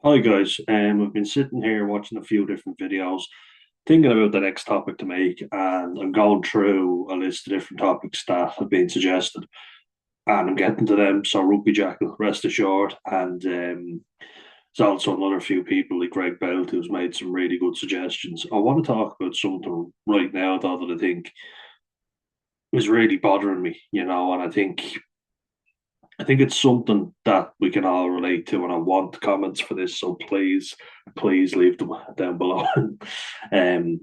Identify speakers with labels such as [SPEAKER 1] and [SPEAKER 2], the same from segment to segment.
[SPEAKER 1] Hi guys, I've been sitting here watching a few different videos, thinking about the next topic to make, and I'm going through a list of different topics that have been suggested, and I'm getting to them. So Rugby Jackal, rest assured, and there's also another few people like Greg Belt who's made some really good suggestions. I want to talk about something right now though that I think is really bothering me, and I think it's something that we can all relate to, and I want comments for this. So please leave them down below. um,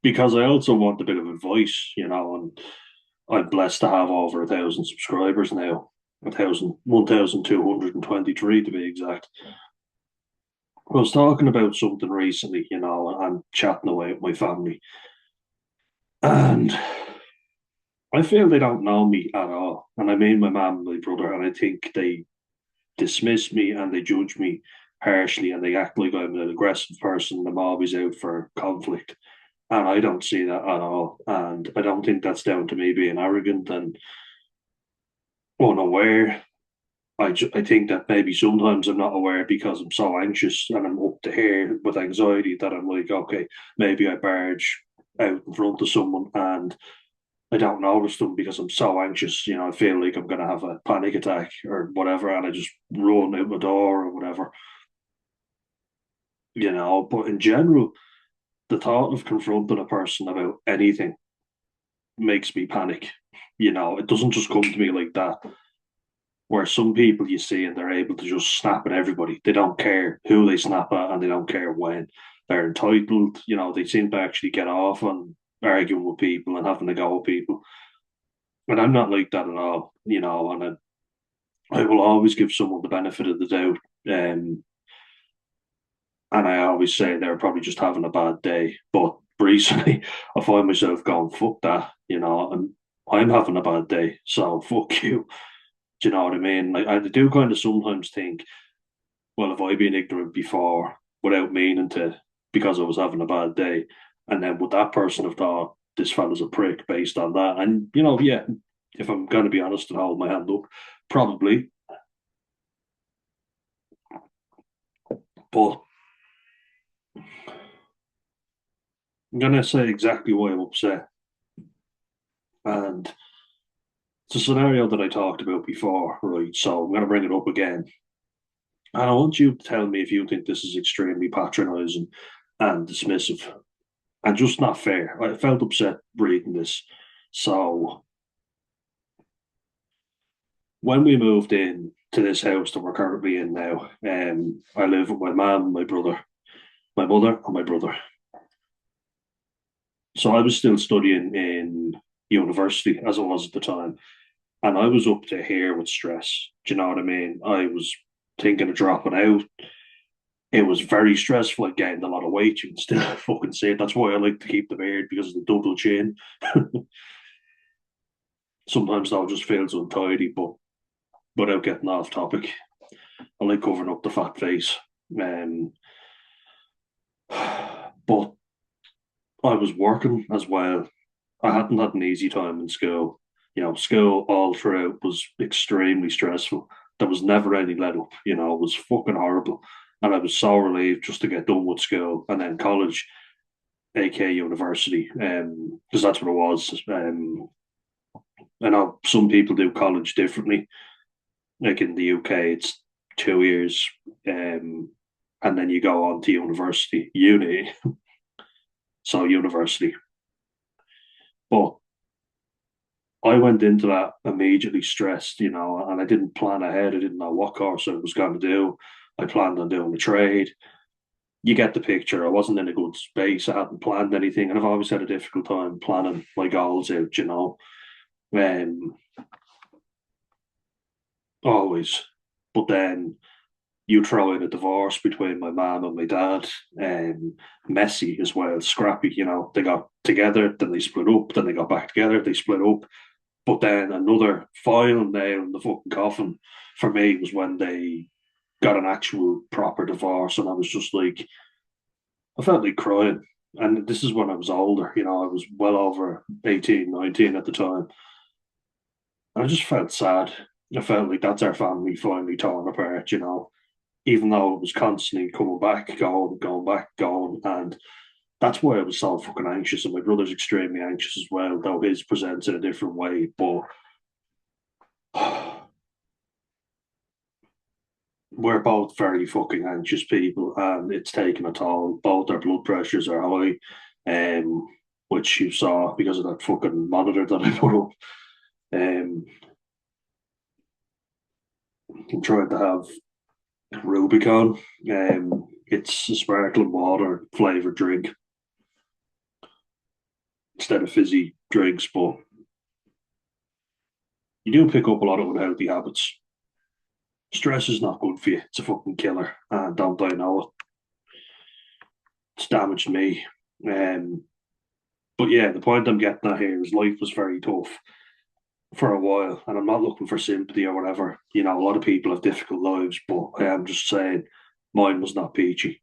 [SPEAKER 1] because I also want a bit of advice, and I'm blessed to have over 1,000 subscribers now, 1,223 to be exact. I was talking about something recently, and chatting away with my family, and I feel they don't know me at all. And I mean my mum and my brother, and I think they dismiss me and they judge me harshly and they act like I'm an aggressive person. I'm always out for conflict. And I don't see that at all. And I don't think that's down to me being arrogant and unaware. I think that maybe sometimes I'm not aware because I'm so anxious and I'm up to here with anxiety that I'm like, okay, maybe I barge out in front of someone and I don't notice them because I'm so anxious. I feel like I'm going to have a panic attack or whatever, and I just run out the door or whatever. But in general, the thought of confronting a person about anything makes me panic. It doesn't just come to me like that. Where some people you see and they're able to just snap at everybody. They don't care who they snap at and they don't care when. They're entitled. They seem to actually get off on arguing with people and having to go with people. And I'm not like that at all, and I will always give someone the benefit of the doubt. And I always say they're probably just having a bad day. But recently, I find myself going, fuck that, and I'm having a bad day. So fuck you. Do you know what I mean? Like, I do kind of sometimes think, well, have I been ignorant before without meaning to because I was having a bad day? And then would that person have thought this fella's a prick based on that? And, yeah, if I'm going to be honest and hold my hand up, probably. But I'm going to say exactly why I'm upset. And it's a scenario that I talked about before, right? So I'm going to bring it up again. And I want you to tell me if you think this is extremely patronising and dismissive and just not fair. I felt upset reading this. So when we moved in to this house that we're currently in now, I live with my mum, my brother, my mother, and my brother. So I was still studying in university as I was at the time. And I was up to here with stress. Do you know what I mean? I was thinking of dropping out. It was very stressful. I gained a lot of weight. You can still fucking see it. That's why I like to keep the beard because of the double chin. Sometimes that just feels untidy, but without getting off topic, I like covering up the fat face. Um, but I was working as well. I hadn't had an easy time in school. School all throughout was extremely stressful. There was never any let up. It was fucking horrible. And I was so relieved just to get done with school and then college, aka university, because that's what it was. I know some people do college differently. Like in the UK, it's 2 years, and then you go on to uni. So university. But I went into that immediately stressed, and I didn't plan ahead. I didn't know what course I was going to do. I planned on doing a trade. You get the picture. I wasn't in a good space. I hadn't planned anything, and I've always had a difficult time planning my goals out. Um, always. But then you throw in a divorce between my mum and my dad, messy as well, scrappy. They got together, then they split up, then they got back together, they split up. But then another final nail in the fucking coffin for me was when they got an actual proper divorce, and I was just like, I felt like crying. And this is when I was older, I was well over 18, 19 at the time. And I just felt sad. I felt like that's our family finally torn apart. even though it was constantly coming back, going, going back, going. And that's why I was so fucking anxious. And my brother's extremely anxious as well, though his presents in a different way. But we're both very fucking anxious people, and it's taken a toll. Both our blood pressures are high, um, which you saw because of that fucking monitor that I put up. Um, I'm trying to have Rubicon. It's a sparkling water flavored drink instead of fizzy drinks, but you do pick up a lot of unhealthy habits. Stress is not good for you. It's a fucking killer, and don't I know it? It's damaged me. Um, but yeah, the point I'm getting at here is life was very tough for a while, and I'm not looking for sympathy or whatever. You know, a lot of people have difficult lives, but I am just saying mine was not peachy.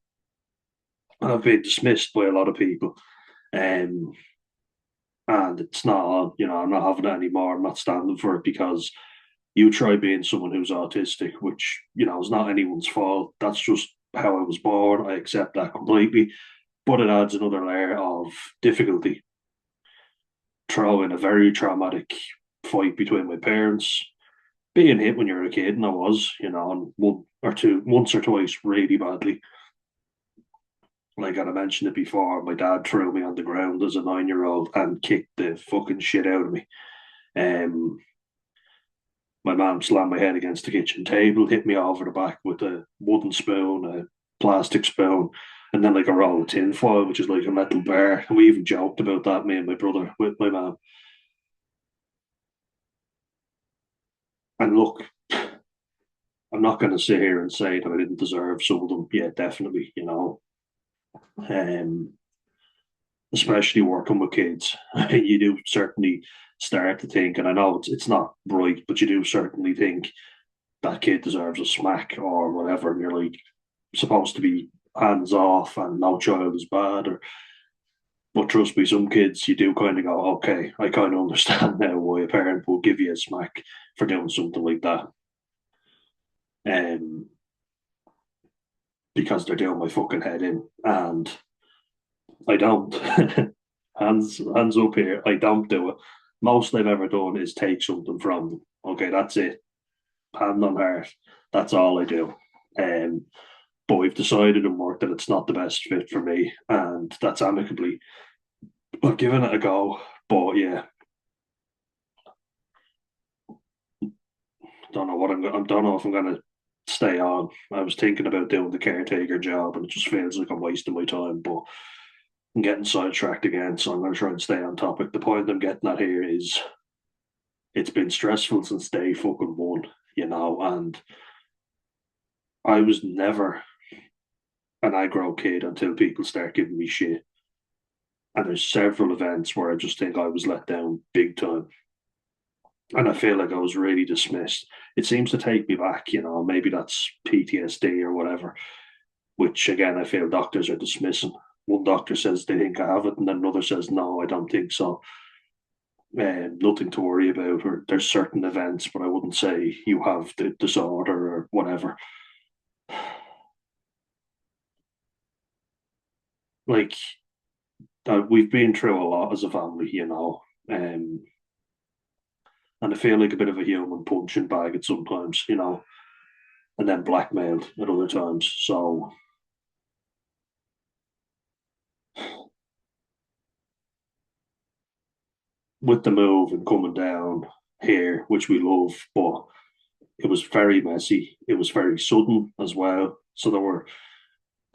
[SPEAKER 1] And I've been dismissed by a lot of people. Um, and it's not on, I'm not having it anymore. I'm not standing for it because you try being someone who's autistic, which, is not anyone's fault. That's just how I was born. I accept that completely. But it adds another layer of difficulty. Throw in a very traumatic fight between my parents, being hit when you're a kid, and I was, and once or twice really badly. Like I mentioned it before, my dad threw me on the ground as a 9-year-old and kicked the fucking shit out of me. Um, my mum slammed my head against the kitchen table, hit me over the back with a wooden spoon, a plastic spoon, and then like a roll of tin foil, which is like a metal bar. And we even joked about that, me and my brother, with my mum. And look, I'm not going to sit here and say that I didn't deserve some of them. Yeah, definitely, um, especially working with kids, you do certainly start to think, and I know it's not right, but you do certainly think that kid deserves a smack or whatever, and you're like supposed to be hands off and no child is bad, or but trust me, some kids you do kind of go, okay, I kind of understand now why a parent will give you a smack for doing something like that, um, because they're doing my fucking head in, and I don't. Hands up here. I don't do it. Most I've ever done is take something from them. Okay, that's it. Hand on heart. That's all I do. Um, but we've decided in work that it's not the best fit for me, and that's amicably. I've given it a go, but yeah, don't know what I don't know if I'm gonna stay on. I was thinking about doing the caretaker job, and it just feels like I'm wasting my time. But I'm getting sidetracked again, so I'm going to try and stay on topic. The point I'm getting at here is it's been stressful since day fucking one, and I was never an aggro kid until people start giving me shit. And there's several events where I just think I was let down big time. And I feel like I was really dismissed. It seems to take me back, maybe that's PTSD or whatever, which again, I feel doctors are dismissing. One doctor says they think I have it, and then another says, no, I don't think so. Nothing to worry about, or there's certain events, but I wouldn't say you have the disorder or whatever. Like, we've been through a lot as a family, and I feel like a bit of a human punching bag at sometimes, and then blackmailed at other times. So with the move and coming down here, which we love, but it was very messy. It was very sudden as well. So there were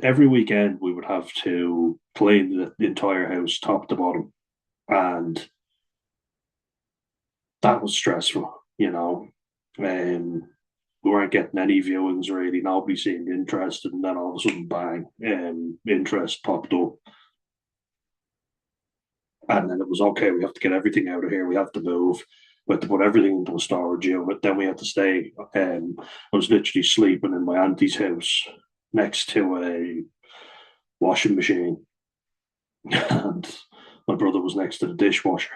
[SPEAKER 1] every weekend we would have to clean the entire house top to bottom, and that was stressful. We weren't getting any viewings really. Nobody seemed interested, and then all of a sudden, bang, interest popped up, and then it was okay. We have to get everything out of here. We have to move. We had to put everything into a storage unit. Then we had to stay. I was literally sleeping in my auntie's house next to a washing machine, and my brother was next to the dishwasher.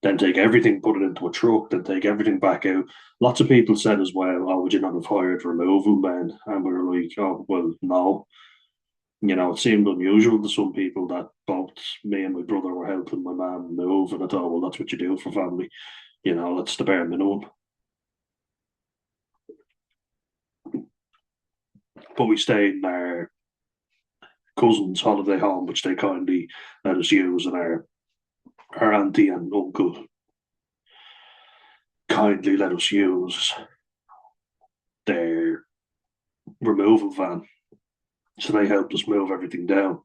[SPEAKER 1] then take everything, put it into a truck, then take everything back out. Lots of people said as well, "Oh, would you not have hired removal men?" And we were like, "Oh, well, no." It seemed unusual to some people that both me and my brother were helping my mum move, and I thought, well, that's what you do for family. That's the bare minimum. But we stayed in our cousin's holiday home, which they kindly let us use, and our auntie and uncle kindly let us use their removal van. So they helped us move everything down.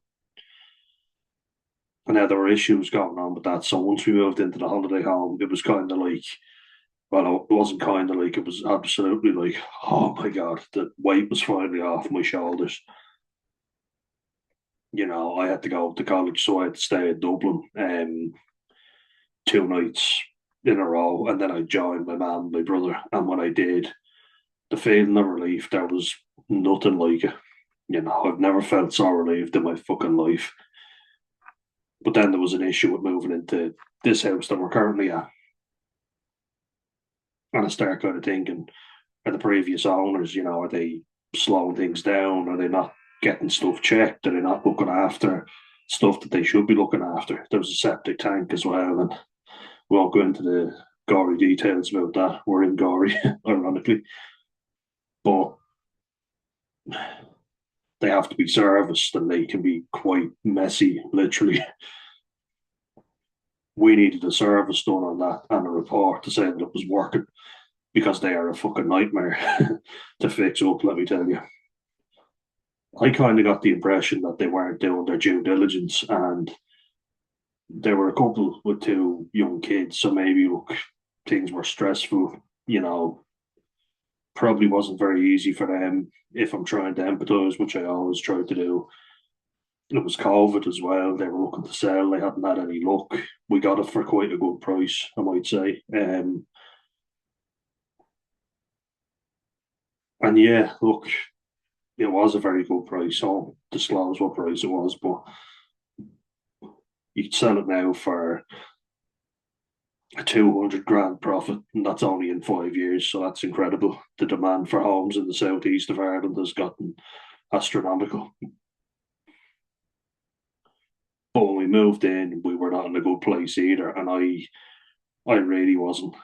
[SPEAKER 1] And now there were issues going on with that. So once we moved into the holiday home, it was kind of like, well, it wasn't kind of like, it was absolutely like, oh my God, the weight was finally off my shoulders. I had to go to college, so I had to stay in Dublin 2 nights in a row. And then I joined my mum and my brother. And when I did, the feeling of relief, there was nothing like it. I've never felt so relieved in my fucking life. But then there was an issue with moving into this house that we're currently at. And I start kind of thinking, are the previous owners, are they slowing things down? Are they not getting stuff checked? Are they not looking after stuff that they should be looking after? There was a septic tank as well, and we won't go into the gory details about that. We're in gory, ironically, but they have to be serviced and they can be quite messy, literally. We needed a service done on that and a report to say that it was working because they are a fucking nightmare to fix up, let me tell you. I kind of got the impression that they weren't doing their due diligence, and there were a couple with two young kids, so maybe look, things were stressful. Probably wasn't very easy for them. If I'm trying to empathise, which I always try to do, it was COVID as well. They were looking to sell. They hadn't had any luck. We got it for quite a good price, I might say. And yeah, look, it was a very good price. I won't disclose what price it was, but you could sell it now for a 200 grand profit, and that's only in 5 years. So that's incredible. The demand for homes in the southeast of Ireland has gotten astronomical. But when we moved in, we were not in a good place either, and I really wasn't,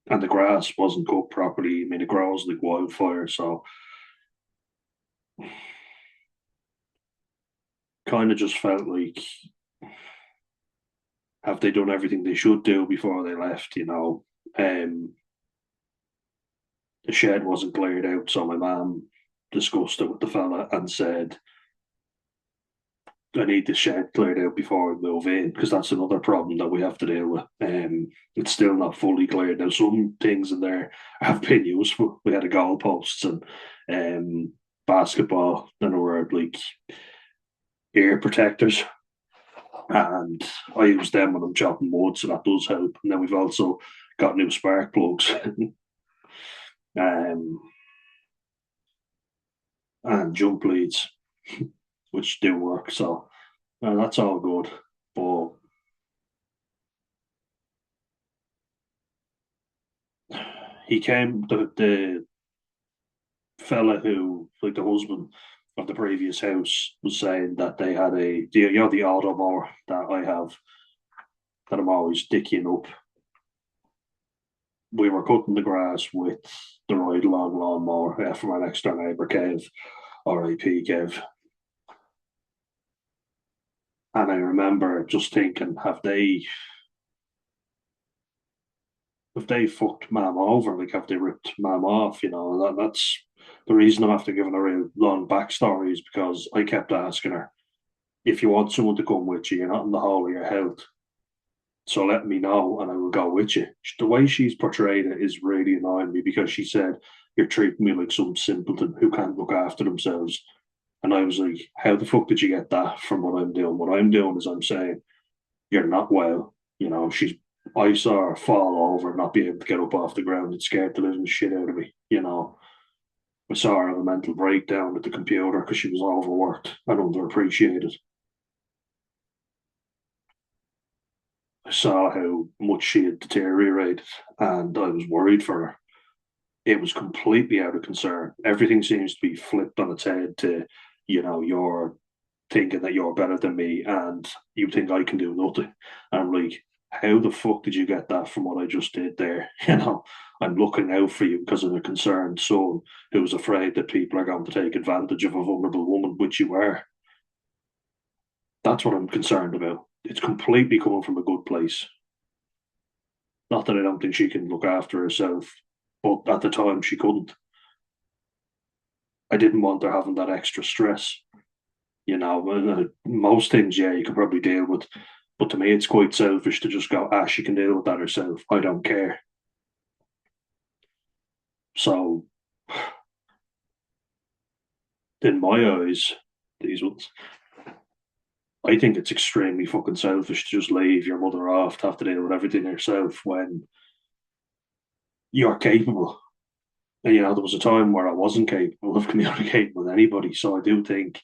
[SPEAKER 1] And the grass wasn't cut properly. I mean, it grows like wildfire, so kind of just felt like, have they done everything they should do before they left? The shed wasn't cleared out, so my mum discussed it with the fella and said, I need the shed cleared out before we move in because that's another problem that we have to deal with. It's still not fully cleared. Now, some things in there have been useful. We had a goalposts and basketball, then there were like ear protectors, and I use them when I'm chopping wood, so that does help. And then we've also got new spark plugs um, and jump leads, which do work. So that's all good. But he came, the fella who, like the husband of the previous house, was saying that they had the auto mower that I have that I'm always dicking up. We were cutting the grass with the ride along lawnmower from our next door neighbour Kev, R.I.P. Kev. And I remember just thinking, have they fucked Mam over? Like, have they ripped Mam off? That's the reason I'm after giving a real long backstory is because I kept asking her, if you want someone to come with you, you're not in the hall of your health. So let me know and I will go with you. The way she's portrayed it is really annoying me because she said, you're treating me like some simpleton who can't look after themselves. And I was like, how the fuck did you get that from what I'm doing? What I'm doing is I'm saying, you're not well. I saw her fall over and not be able to get up off the ground. It scared the living shit out of me. I saw her have a mental breakdown at the computer because she was overworked and underappreciated. saw how much she had deteriorated, and I was worried for her. It was completely out of concern. Everything seems to be flipped on its head to, you're thinking that you're better than me and you think I can do nothing. And I'm like, how the fuck did you get that from what I just did there? I'm looking out for you because of a concerned son who's afraid that people are going to take advantage of a vulnerable woman, which you are. That's what I'm concerned about. It's completely coming from a good place. Not that I don't think she can look after herself, but at the time she couldn't. I didn't want her having that extra stress. Most things, yeah, you can probably deal with. But to me, it's quite selfish to just go, she can deal with that herself. I don't care. So, in my eyes, these ones, I think it's extremely fucking selfish to just leave your mother off to have to deal with everything yourself when you're capable. And, there was a time where I wasn't capable of communicating with anybody. So I do think,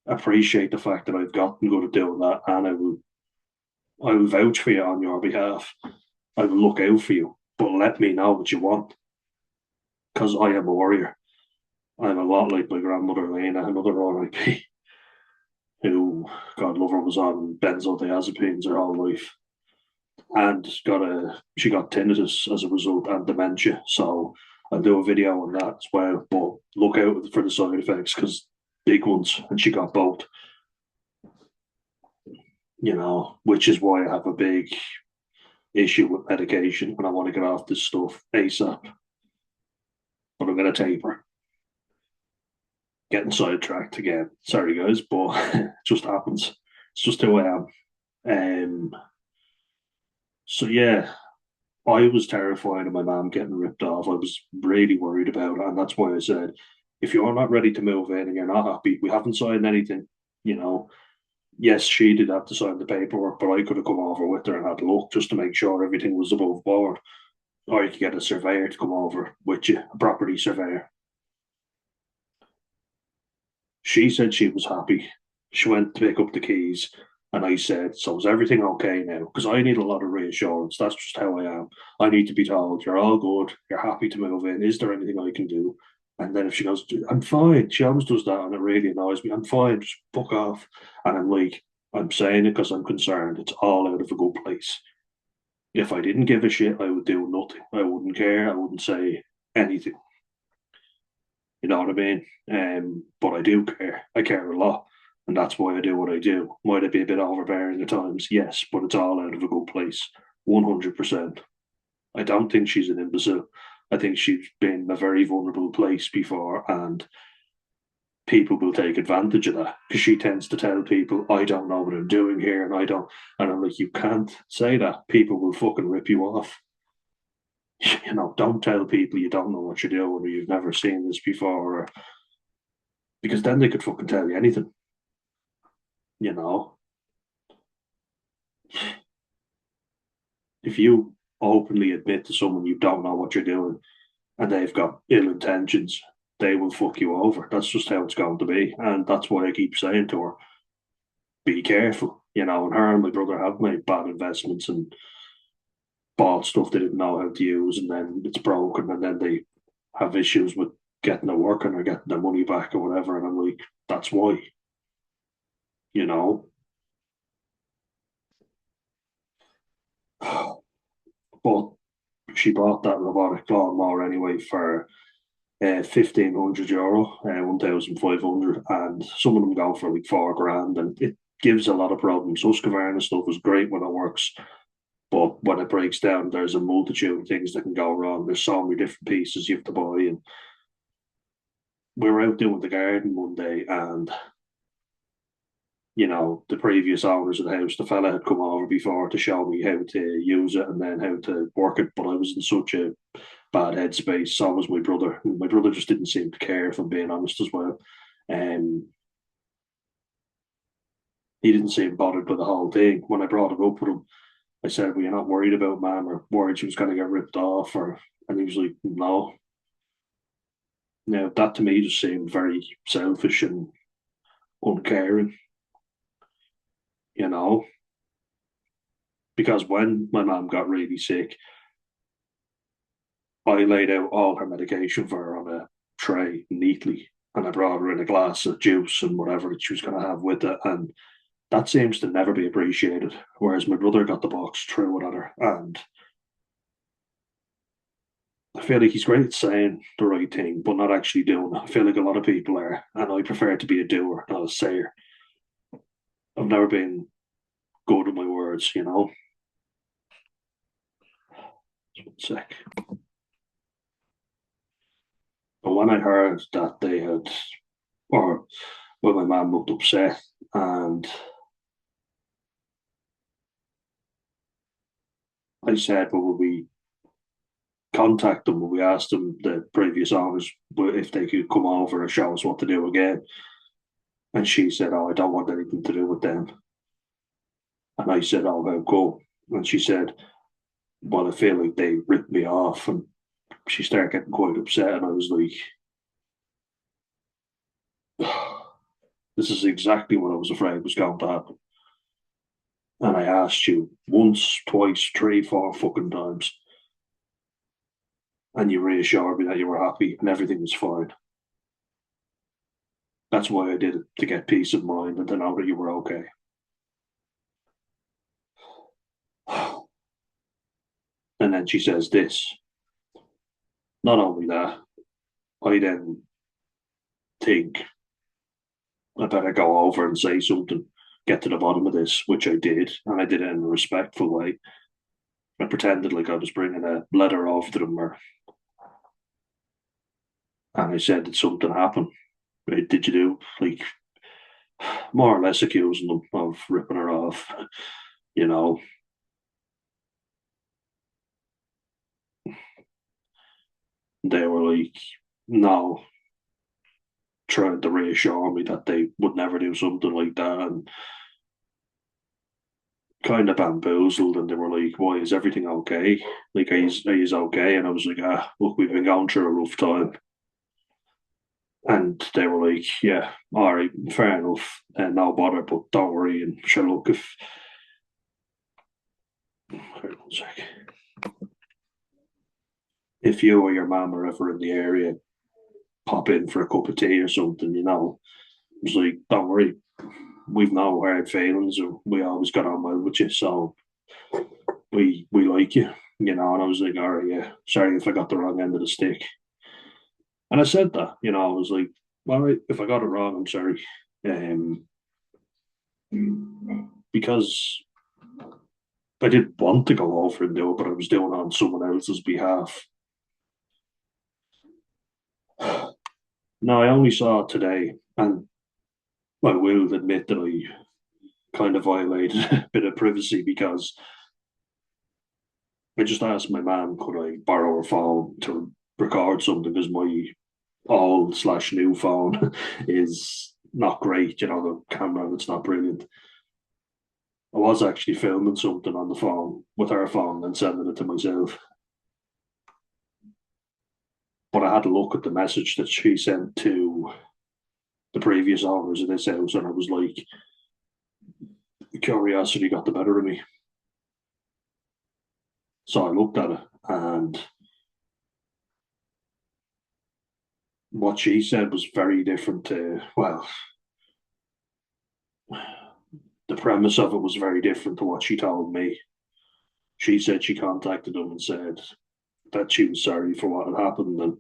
[SPEAKER 1] appreciate the fact that I've gotten good at doing that. And I will vouch for you on your behalf. I will look out for you, but let me know what you want because I am a warrior. I'm a lot like my grandmother Lena, another R.I.P., who, God love her, was on benzodiazepines her whole life and she got tinnitus as a result and dementia. So I'll do a video on that as well. But look out for the side effects because big ones, and she got both. Which is why I have a big issue with medication and I want to get off this stuff ASAP. But I'm going to taper. Getting sidetracked again. Sorry, guys, but it just happens. It's just who I am. So yeah, I was terrified of my mom getting ripped off. I was really worried about it, and that's why I said, if you're not ready to move in and you're not happy, we haven't signed anything. You know, yes, she did have to sign the paperwork, but I could have come over with her and had a look just to make sure everything was above board. Or you could get a surveyor to come over with you, a property surveyor. She said she was happy. She went to pick up the keys, and I said, "So is everything okay now?" Because I need a lot of reassurance. That's just how I am. I need to be told, "You're all good. You're happy to move in. Is there anything I can do?" And then if she goes, "I'm fine," she always does that, and it really annoys me. "I'm fine. Just fuck off." And I'm like, I'm saying it because I'm concerned. It's all out of a good place. If I didn't give a shit, I would do nothing. I wouldn't care. I wouldn't say anything. You know what I mean? But I do care. I care a lot. And that's why I do what I do. Might it be a bit overbearing at times? Yes, but it's all out of a good place. 100%. I don't think she's an imbecile. I think she's been in a very vulnerable place before, and people will take advantage of that because she tends to tell people, I don't know what I'm doing here, and I don't. And I'm like, you can't say that. People will fucking rip you off. Don't tell people you don't know what you're doing or you've never seen this before, or, because then they could fucking tell you anything. you know, if you openly admit to someone you don't know what you're doing and they've got ill intentions, they will fuck you over. That's just how it's going to be. And that's why I keep saying to her, be careful. And her and my brother have made bad investments and bought stuff they didn't know how to use, and then it's broken, and then they have issues with getting it working or getting their money back or whatever. And I'm like, that's why, you know. But she bought that robotic lawnmower anyway for 1,500 euro, 1,500, and some of them go for like 4 grand, and it gives a lot of problems. Husqvarna stuff is great when it works, but when it breaks down, there's a multitude of things that can go wrong. There's so many different pieces you have to buy, and we were out doing the garden one day, and the previous owners of the house, the fella had come over before to show me how to use it and then how to work it, but I was in such a bad headspace. So was my brother. My brother just didn't seem to care, if I'm being honest as well. Um, he didn't seem bothered by the whole thing. When I brought it up with him, I said, "Well, you're not worried about mum or worried she was going to get ripped off?" And he was like, "No." Now, that to me just seemed very selfish and uncaring, you know, because when my mum got really sick, I laid out all her medication for her on a tray neatly, and I brought her in a glass of juice and whatever that she was going to have with it. And that seems to never be appreciated. Whereas my brother got the box, threw it at her, and I feel like he's great at saying the right thing, but not actually doing it. I feel like a lot of people are, and I prefer to be a doer, not a sayer. I've never been good with my words, you know. Just one sec. But when I heard that they had, or when my mum looked upset, and I said, well, will we contact them? Will we ask them, the previous owners, if they could come over and show us what to do again? And she said, oh, I don't want anything to do with them. And I said, oh, how cool. And she said, well, I feel like they ripped me off. And she started getting quite upset. And I was like, this is exactly what I was afraid was going to happen. And I asked you once, twice, three, four fucking times. And you reassured me that you were happy and everything was fine. That's why I did it, to get peace of mind and to know that you were okay. And then she says this. Not only that, I then think I better go over and say something, get to the bottom of this, which I did, and I did it in a respectful way. I pretended like I was bringing a letter off to them, and I said that something happened. Right, did you do like more or less accusing them of ripping her off? You know, they were like, no, trying to reassure me that they would never do something like that, and kind of bamboozled. And they were like, why, is everything okay? Like, are you okay? And I was like, look, we've been going through a rough time. And they were like, yeah, all right, fair enough, and no bother, but don't worry. And sure, look, hold on a sec. If you or your mum are ever in the area, pop in for a cup of tea or something, you know. I was like, don't worry, we've no hard feelings, or we always got on well with you, so we like you, you know. And I was like, all right, yeah, sorry if I got the wrong end of the stick. And I said that, you know, I was like, all right, if I got it wrong, I'm sorry. Um, because I did want to go over and do it, but I was doing it on someone else's behalf. No, I only saw it today, and I will admit that I kind of violated a bit of privacy because I just asked my mum, could I borrow her phone to record something, because my old slash new phone is not great. You know, the camera, it's not brilliant. I was actually filming something on the phone with her phone and sending it to myself. But I had to look at the message that she sent to the previous owners of this house, and I was like, curiosity got the better of me. So I looked at it, and what she said was very different to, well, the premise of it was very different to what she told me. She said she contacted them and said that she was sorry for what had happened. And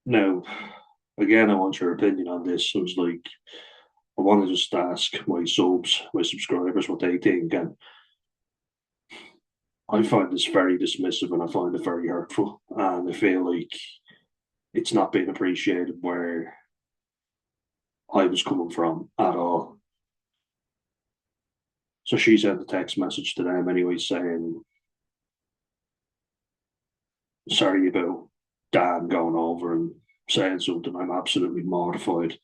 [SPEAKER 1] now, again, I want your opinion on this. I was like, I want to just ask my subs, my subscribers, what they think. And I find this very dismissive, and I find it very hurtful. And I feel like it's not being appreciated where I was coming from at all. So she sent a text message to them anyway saying, sorry about Dan going over and saying something. I'm absolutely mortified.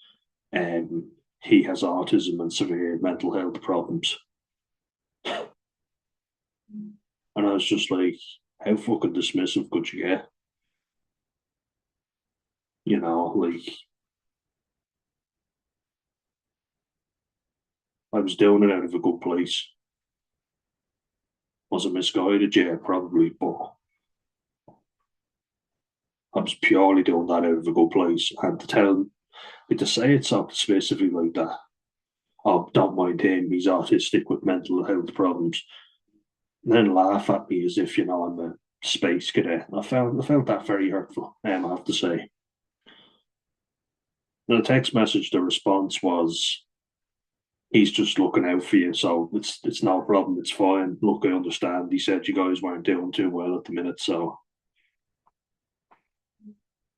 [SPEAKER 1] He has autism and severe mental health problems. And I was just like, how fucking dismissive could you get? You know, like, I was doing it out of a good place. Was it misguided? Yeah, probably, but I was purely doing that out of a good place. And to say it so specifically like that, oh, don't mind him, he's autistic with mental health problems, and then laugh at me as if, I'm a space cadet. I felt that very hurtful, I have to say. The text message, the response was, he's just looking out for you, so it's no problem, it's fine. Look, I understand. He said you guys weren't doing too well at the minute, so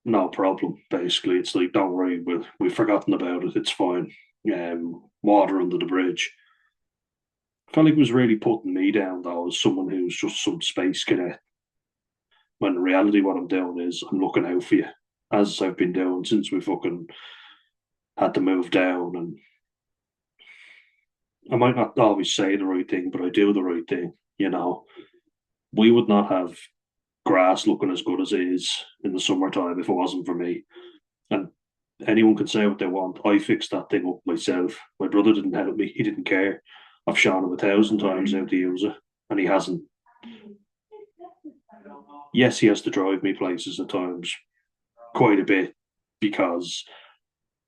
[SPEAKER 1] no problem. Basically, it's like, don't worry, we've forgotten about it. It's fine. Water under the bridge. I felt like it was really putting me down though as someone who's just some space cadet. When in reality, what I'm doing is I'm looking out for you, as I've been doing since we fucking had to move down. And I might not always say the right thing, but I do the right thing. We would not have grass looking as good as it is in the summertime if it wasn't for me. And anyone can say what they want. I fixed that thing up myself. My brother didn't help me. He didn't care. I've shown him 1,000 times how to use it, and he hasn't. Yes, he has to drive me places at times, quite a bit, because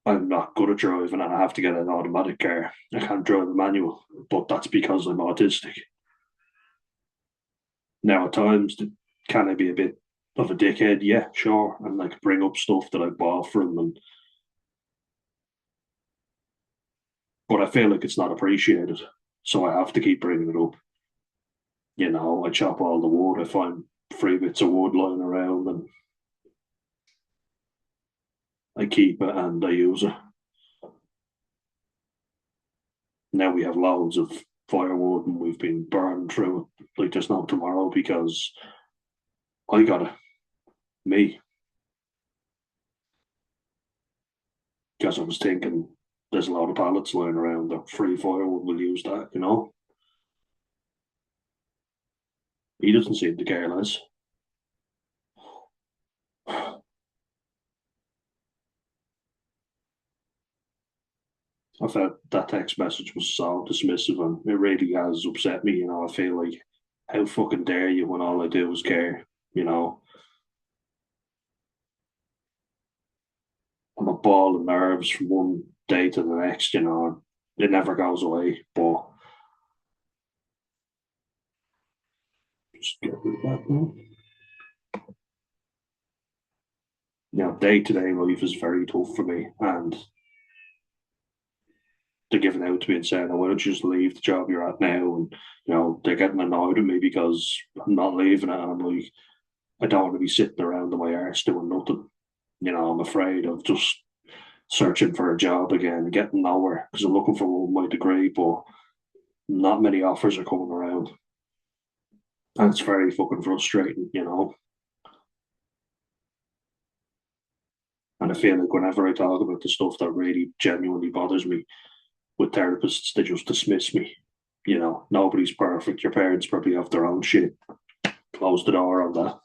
[SPEAKER 1] I'm not good at driving and I have to get an automatic car. I can't drive a manual, but that's because I'm autistic. Now, at times, can I be a bit of a dickhead? Yeah, sure. And like bring up stuff that I bought from them, but I feel like it's not appreciated. So I have to keep bringing it up. I chop all the wood. I find 3 bits of wood lying around and I keep it and I use it. Now we have loads of firewood and we've been burned through it like there's no tomorrow because I got it. Me. Because I was thinking there's a lot of pallets lying around that free firewood will use that. He doesn't seem to care less. I felt that text message was so dismissive and it really has upset me. I feel like, how fucking dare you when all I do is care? You know, I'm a ball of nerves from one day to the next. It never goes away. But just get rid of that now. Day to day life is very tough for me, and they're giving out to me and saying, "Oh, why don't you just leave the job you're at now?" And they're getting annoyed at me because I'm not leaving it, and I'm like, I don't want to be sitting around on my arse doing nothing. I'm afraid of just searching for a job again, getting nowhere because I'm looking for my degree, but not many offers are coming around, and it's very fucking frustrating. And I feel like whenever I talk about the stuff that really genuinely bothers me with therapists, they just dismiss me. Nobody's perfect. Your parents probably have their own shit. Close the door on that,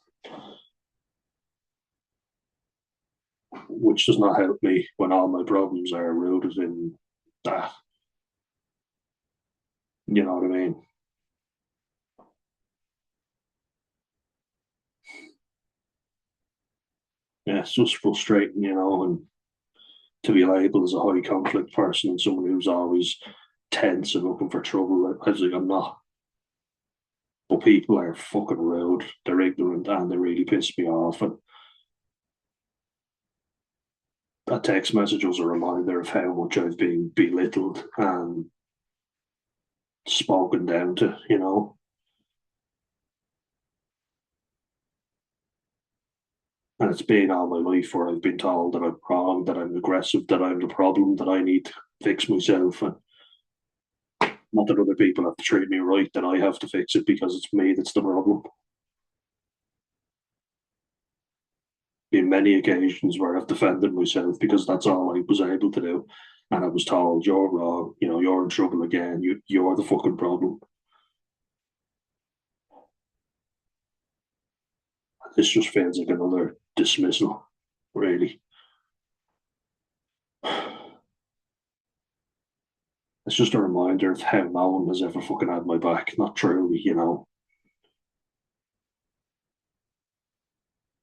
[SPEAKER 1] which does not help me when all my problems are rooted in that. You know what I mean? Yeah, it's just frustrating, and to be labelled as a high conflict person and someone who's always tense and looking for trouble. I was like, I'm not. But people are fucking rude. They're ignorant and they really piss me off. And that text message was a reminder of how much I've been belittled and spoken down to. And it's been all my life where I've been told that I'm wrong, that I'm aggressive, that I'm the problem, that I need to fix myself. And not that other people have to treat me right, that I have to fix it because it's me that's the problem. Been many occasions where I've defended myself because that's all I was able to do. And I was told, you're wrong, you're in trouble again, you're the fucking problem. This just feels like another dismissal, really. It's just a reminder of how no one has ever fucking had my back. Not truly.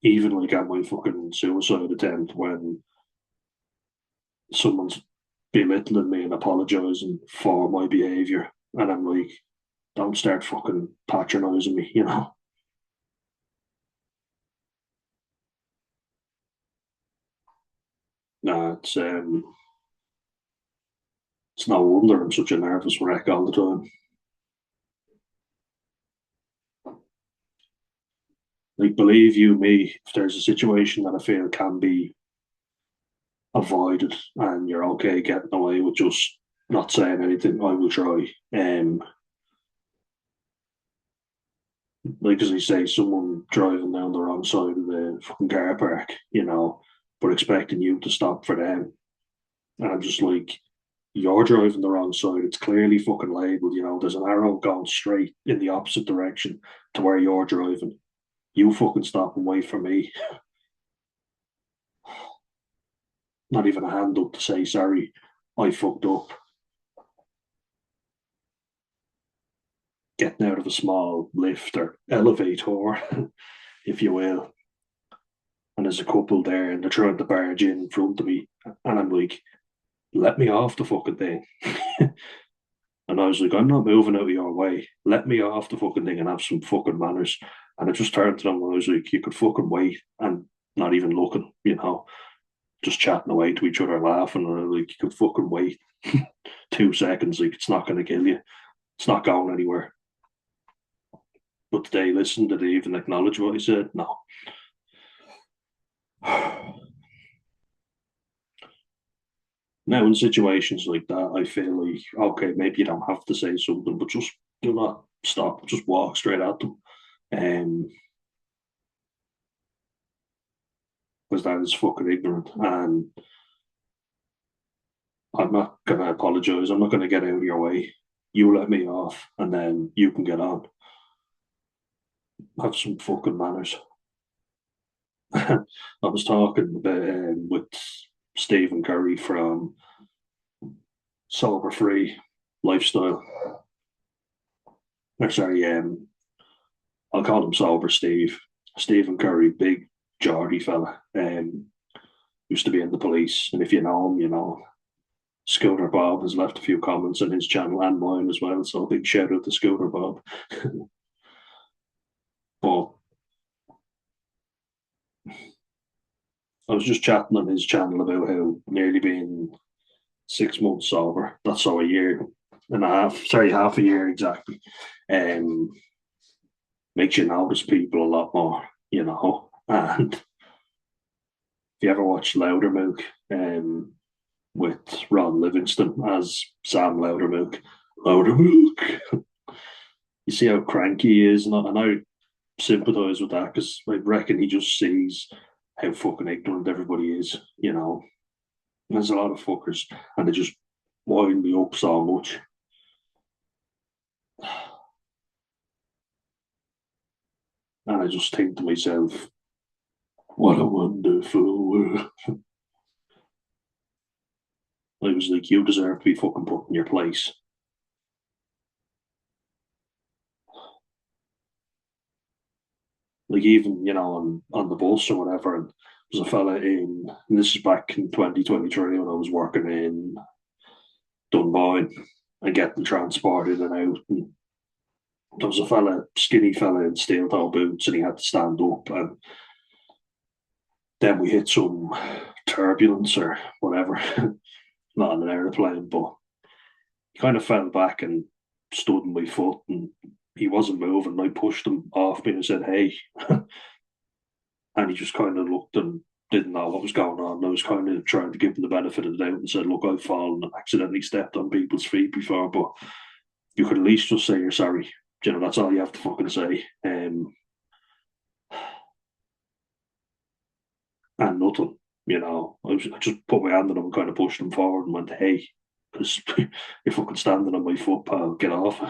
[SPEAKER 1] even like at my fucking suicide attempt when someone's belittling me and apologizing for my behavior, and I'm like, don't start fucking patronizing me, you know. Nah, it's no wonder I'm such a nervous wreck all the time. Like, believe you me, if there's a situation that I feel can be avoided and you're okay getting away with just not saying anything, I will try. Like as I say, someone driving down the wrong side of the fucking car park, but expecting you to stop for them. And I'm just like, you're driving the wrong side. It's clearly fucking labeled, there's an arrow going straight in the opposite direction to where you're driving. You fucking stop and wait for me. Not even a hand up to say sorry, I fucked up. Getting out of a small lift or elevator, if you will. And there's a couple there and they're trying to barge in front of me. And I'm like, let me off the fucking thing. And I was like, I'm not moving out of your way. Let me off the fucking thing and have some fucking manners. And I just turned to them and I was like, you could fucking wait and not even looking, just chatting away to each other, laughing. And I was like, you could fucking wait 2 seconds. Like, it's not going to kill you. It's not going anywhere. But did they listen? Did they even acknowledge what I said? No. Now, in situations like that, I feel like, okay, maybe you don't have to say something, but just do not stop. Just walk straight at them. Um, because that is fucking ignorant. And I'm not going to apologize. I'm not going to get out of your way. You let me off, and then you can get on. Have some fucking manners. I was talking about, with Stephen Curry from Sober Free Lifestyle. Or sorry, I'll call him Sober Steve. Stephen Curry, big Geordie fella. Used to be in the police, and if you know him, you know. Scooter Bob has left a few comments on his channel and mine as well, so big shout out to Scooter Bob. But I was just chatting on his channel about how nearly being 6 months sober, that's so a year and a half, sorry, half a year exactly, um, makes you notice people a lot more, And if you ever watch Loudermilk, with Ron Livingston as Sam Loudermilk, you see how cranky he is, and I sympathise with that because I reckon he just sees how fucking ignorant everybody is, There's a lot of fuckers, and they just wind me up so much. And I just think to myself, what a wonderful world. I was like, you deserve to be fucking put in your place. Like, even, on the bus or whatever, and there's a fella and this is back in 2023 when I was working in Dunboyne and getting transported and out. And there was a fella, skinny fella in steel toe boots, and he had to stand up. And then we hit some turbulence or whatever, not on an airplane, but he kind of fell back and stood in my foot, and he wasn't moving. I pushed him off me and said, "Hey," and he just kind of looked and didn't know what was going on. And I was kind of trying to give him the benefit of the doubt and said, "Look, I've fallen and accidentally stepped on people's feet before, but you could at least just say you're sorry. That's all you have to fucking say." And nothing. I just put my hand on him and kind of pushed him forward and went, "Hey, because you're fucking standing on my foot, pal, get off."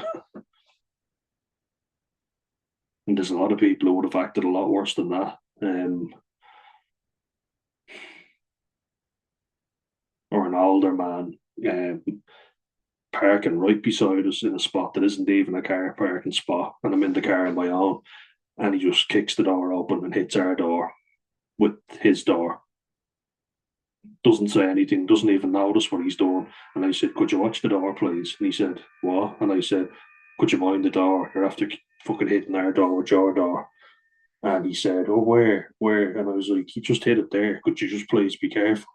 [SPEAKER 1] And there's a lot of people who would have acted a lot worse than that. Or an older man parking right beside us in a spot that isn't even a car parking spot, and I'm in the car on my own, and he just kicks the door open and hits our door. with his door. Doesn't say anything, doesn't even notice what he's doing. And I said, "Could you watch the door, please?" And he said, "What?" And I said, "Could you mind the door? You're after fucking hitting our door with your door." And he said, "Oh, where?" And I was like, "He just hit it there. Could you just please be careful?"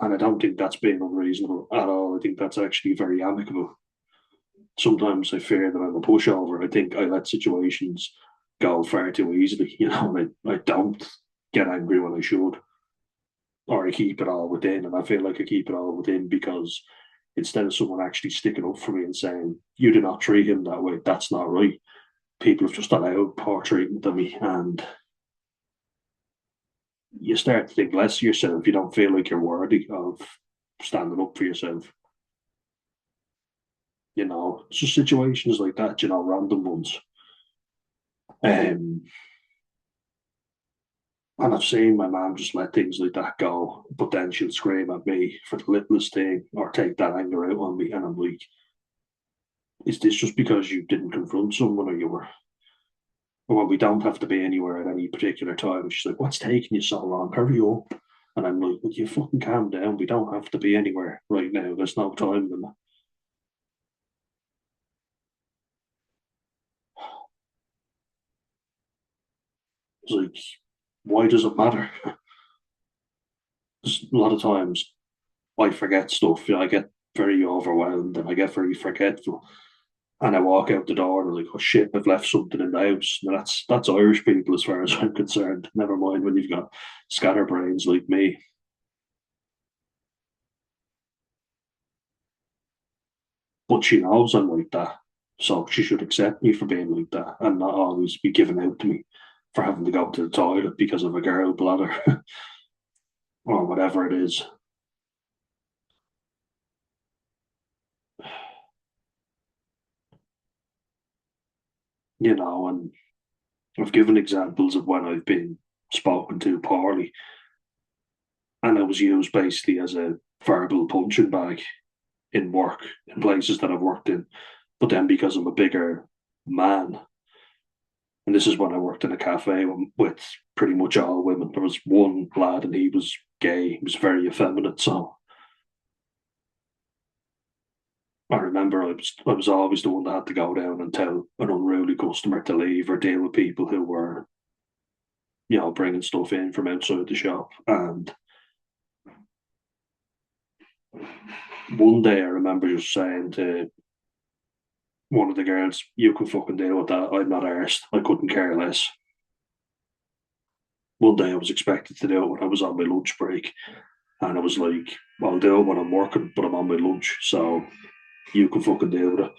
[SPEAKER 1] And I don't think that's being unreasonable at all. I think that's actually very amicable. Sometimes I fear that I'm a pushover. I think I let situations go far too easily, and I don't get angry when I should, or I keep it all within. And I feel like I keep it all within because instead of someone actually sticking up for me and saying, "You do not treat him that way, that's not right," people have just allowed poor treatment of me. And you start to think less of yourself. You don't feel like you're worthy of standing up for yourself. It's just situations like that, random ones. Um, and I've seen my mum just let things like that go, but then she'll scream at me for the littlest thing or take that anger out on me. And I'm like, is this just because you didn't confront someone or you were, well, we don't have to be anywhere at any particular time? And she's like, "What's taking you so long? Hurry up." And I'm like, "Would you fucking calm down? We don't have to be anywhere right now. There's no time." And it's like, why does it matter? Because a lot of times I forget stuff. I get very overwhelmed and I get very forgetful. And I walk out the door and I'm like, "Oh shit, I've left something in the house." Now that's Irish people as far as I'm concerned. Never mind when you've got scatterbrains like me. But she knows I'm like that. So she should accept me for being like that and not always be given out to me for having to go to the toilet because of a girl bladder or whatever it is. And I've given examples of when I've been spoken to poorly and I was used basically as a verbal punching bag in work, in places that I've worked in. But then because I'm a bigger man, and this is when I worked in a cafe with pretty much all women. There was one lad and he was gay. He was very effeminate. So I remember I was always the one that had to go down and tell an unruly customer to leave or deal with people who were, bringing stuff in from outside the shop. And one day I remember just saying to one of the girls, "You can fucking deal with that. I'm not arsed. I couldn't care less." One day I was expected to do it when I was on my lunch break. And I was like, "I'll do it when I'm working, but I'm on my lunch. So you can fucking deal with it."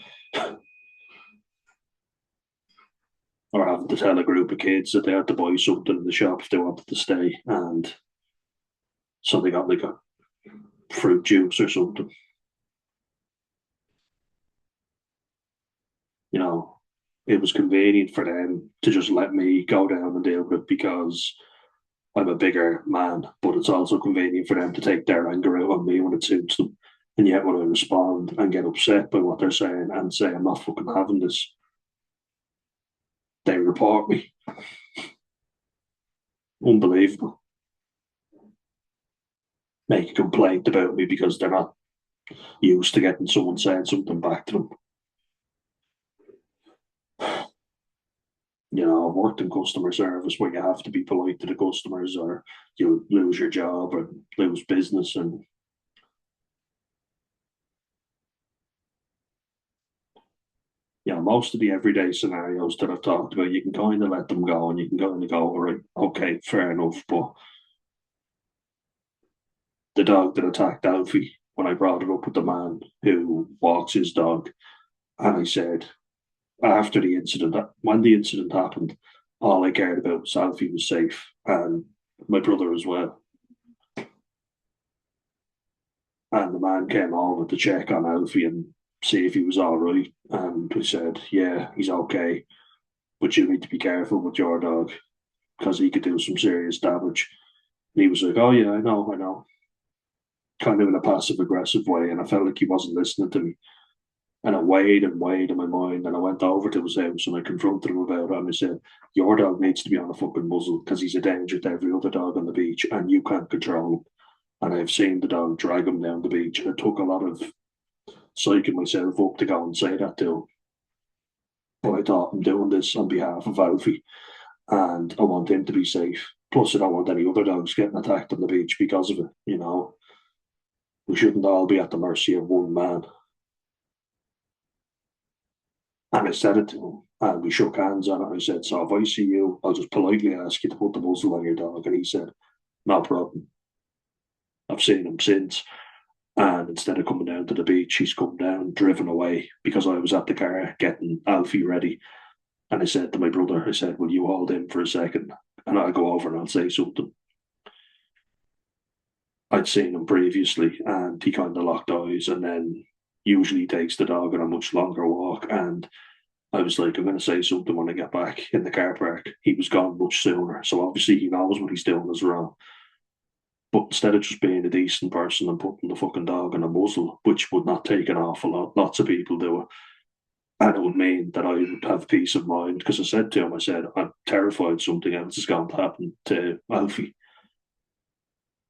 [SPEAKER 1] Or having to tell a group of kids that they had to buy something in the shop if they wanted to stay. And so they got like a fruit juice or something. You know, it was convenient for them to just let me go down and deal with it because I'm a bigger man, but it's also convenient for them to take their anger out on me when it suits them. And yet, when I respond and get upset by what they're saying and say, "I'm not fucking having this," they report me. Unbelievable. Make a complaint about me because they're not used to getting someone saying something back to them. I've worked in customer service where you have to be polite to the customers or you'll lose your job or lose business. And, most of the everyday scenarios that I've talked about, you can kind of let them go and you can kind of go, "All right, okay, fair enough." But the dog that attacked Alfie, when I brought it up with the man who walks his dog, and I said, after the incident, when the incident happened, all I cared about was Alfie was safe and my brother as well. And the man came over to check on Alfie and see if he was all right. And we said, "Yeah, he's okay, but you need to be careful with your dog because he could do some serious damage." And he was like, "Oh, yeah, I know," kind of in a passive aggressive way. And I felt like he wasn't listening to me. And I weighed and weighed in my mind, and I went over to his house and I confronted him about it. And I said, "Your dog needs to be on a fucking muzzle because he's a danger to every other dog on the beach, and you can't control him." And I've seen the dog drag him down the beach, and it took a lot of psyching myself up to go and say that to him. But I thought, I'm doing this on behalf of Alfie, and I want him to be safe. Plus, I don't want any other dogs getting attacked on the beach because of it. We shouldn't all be at the mercy of one man. And I said it to him, and we shook hands on it. I said, "So if I see you, I'll just politely ask you to put the muzzle on your dog." And he said, "No problem." I've seen him since. And instead of coming down to the beach, he's come down, driven away because I was at the car getting Alfie ready. And I said to my brother, I said, "Will you hold him for a second? And I'll go over and I'll say something." I'd seen him previously, and he kind of locked eyes and then usually takes the dog on a much longer walk. And I was like, "I'm going to say something when I get back in the car park." He was gone much sooner. So obviously he knows what he's doing is wrong. But instead of just being a decent person and putting the fucking dog on a muzzle, which would not take an awful lot, lots of people do it. And it would mean that I would have peace of mind because I said to him, I said, "I'm terrified something else is going to happen to Alfie,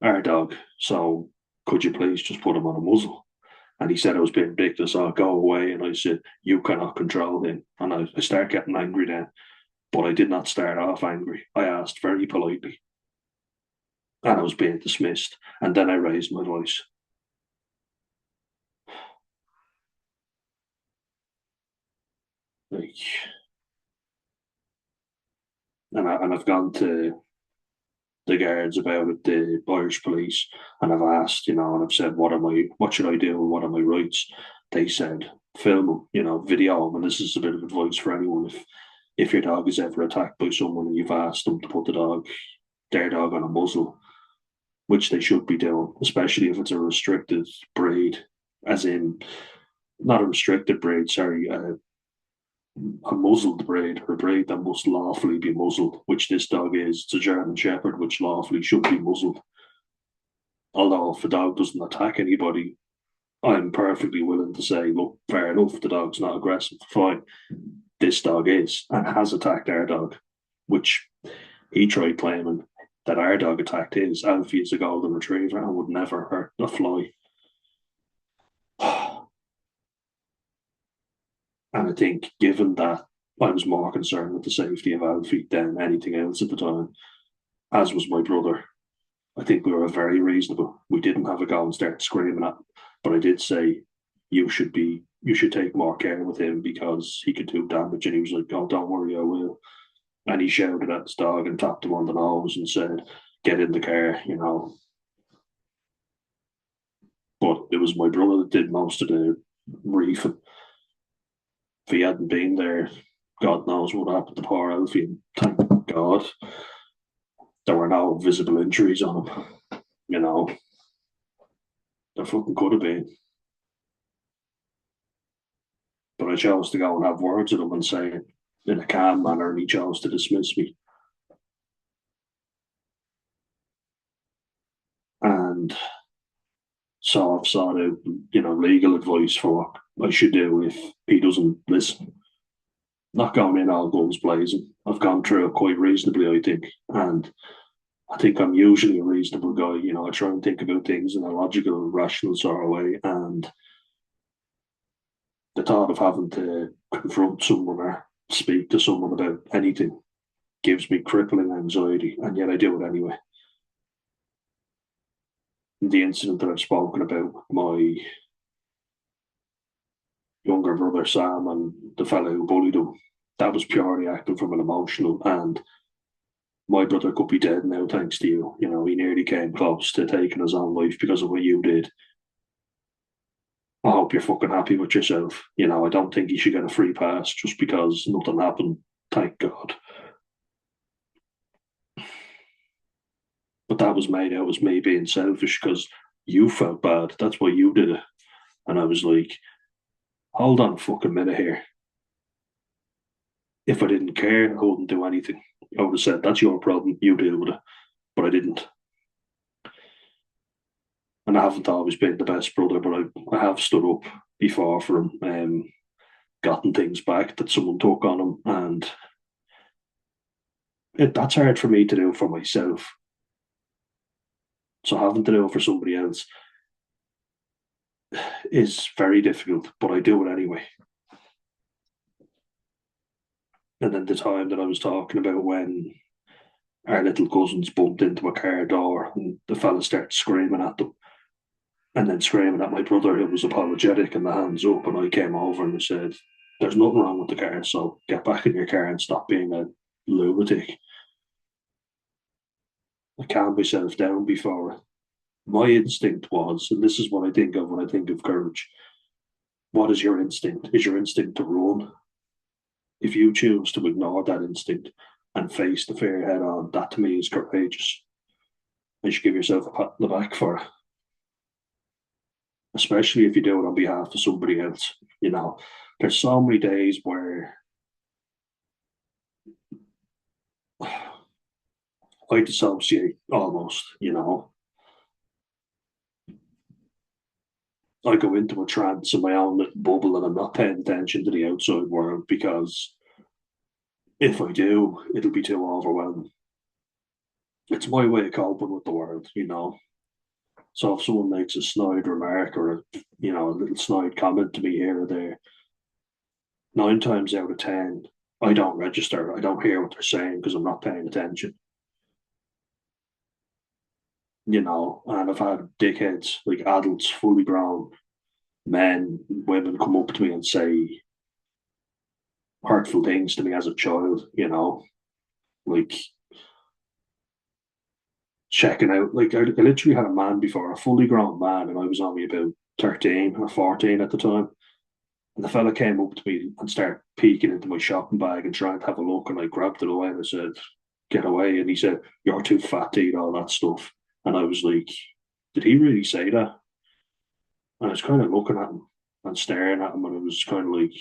[SPEAKER 1] our dog. So could you please just put him on a muzzle?" And he said I was being ridiculous. "I'll go away." And I said, "You cannot control him." And I start getting angry then. But I did not start off angry. I asked very politely, and I was being dismissed. And then I raised my voice. Like, and I've gone to the guards about it, the Irish police, and I've asked, and I've said, what should I do, and what are my rights? They said, film them, video them. And this is a bit of advice for anyone: if your dog is ever attacked by someone and you've asked them to put their dog on a muzzle, which they should be doing, especially if it's a restricted breed, as in not a restricted breed, sorry, a muzzled breed, or a breed that must lawfully be muzzled, which this dog is. It's a German Shepherd, which lawfully should be muzzled. Although if a dog doesn't attack anybody, I'm perfectly willing to say, look, fair enough, the dog's not aggressive, fine. This dog is, and has attacked our dog, which he tried claiming that our dog attacked his. Alfie is a golden retriever and would never hurt a fly. And I think, given that I was more concerned with the safety of Alfie than anything else at the time, as was my brother, I think we were very reasonable. We didn't have a go and start screaming at him, but I did say, you should take more care with him because he could do damage." And he was like, "Oh, don't worry, I will." And he shouted at his dog and tapped him on the nose and said, "Get in the car." But it was my brother that did most of the reefing. If he hadn't been there, God knows what happened to poor Alfie. And thank God there were no visible injuries on him. You know, there fucking could have been. But I chose to go and have words with him and say it in a calm manner, and he chose to dismiss me. And so I've sought out, legal advice for what I should do if he doesn't listen. Not going in all guns blazing. I've gone through it quite reasonably, I think. And I think I'm usually a reasonable guy. I try and think about things in a logical, rational sort of way. And the thought of having to confront someone or speak to someone about anything gives me crippling anxiety, and yet I do it anyway. The incident that I've spoken about, my younger brother Sam and the fellow who bullied him, that was purely acting from an emotional. And my brother could be dead now, thanks to you. He nearly came close to taking his own life because of what you did. I hope you're fucking happy with yourself. I don't think you should get a free pass just because nothing happened. Thank God. But that was made out as me being selfish because you felt bad. That's why you did it. And I was like, hold on a fucking minute here. If I didn't care, I wouldn't do anything. I would have said, that's your problem. You deal with it. But I didn't. And I haven't always been the best brother, but I have stood up. before for him, gotten things back that someone took on him, and that's hard for me to do for myself. So having to do it for somebody else is very difficult, but I do it anyway. And then the time that I was talking about when our little cousins bumped into a car door and the fella started screaming at them and then screaming at my brother who was apologetic and the hands up, and I came over and I said, there's nothing wrong with the car, so get back in your car and stop being a lunatic. I calmed myself down before it. My instinct was, and this is what I think of when I think of courage, what is your instinct? Is your instinct to run? If you choose to ignore that instinct and face the fear head on, that to me is courageous. You should give yourself a pat on the back for it, especially if you do it on behalf of somebody else. You know, there's so many days where I dissociate almost, you know. I go into a trance in my own little bubble and I'm not paying attention to the outside world because if I do, it'll be too overwhelming. It's my way of coping with the world, you know. So if someone makes a snide remark or a little snide comment to me here or there, 9 times out of 10, I don't register. I don't hear what they're saying because I'm not paying attention. You know, and I've had dickheads, like adults, fully grown men, women come up to me and say hurtful things to me as a child, you know, like checking out. Like I literally had a man before, a fully grown man, and I was only about 13 or 14 at the time. And the fella came up to me and started peeking into my shopping bag and trying to have a look, and I grabbed it away and I said, "Get away!" And he said, "You're too fat to eat all that stuff." And I was like, "Did he really say that?" And I was kind of looking at him and staring at him, and I was kind of like,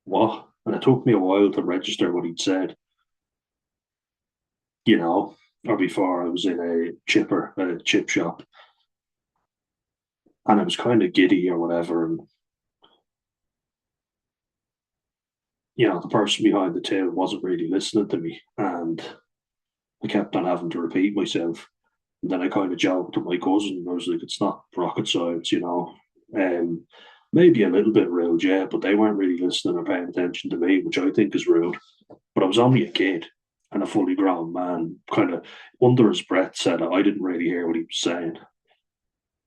[SPEAKER 1] "What?" And it took me a while to register what he'd said, you know. Or before I was in a chip shop, and I was kind of giddy or whatever, and the person behind the till wasn't really listening to me, and I kept on having to repeat myself. And then I kind of joked to my cousin. I was like, "It's not rocket science, you know." Um, Maybe a little bit rude, yeah, but they weren't really listening or paying attention to me, which I think is rude. But I was only a kid, and a fully grown man kind of under his breath said I didn't really hear what he was saying.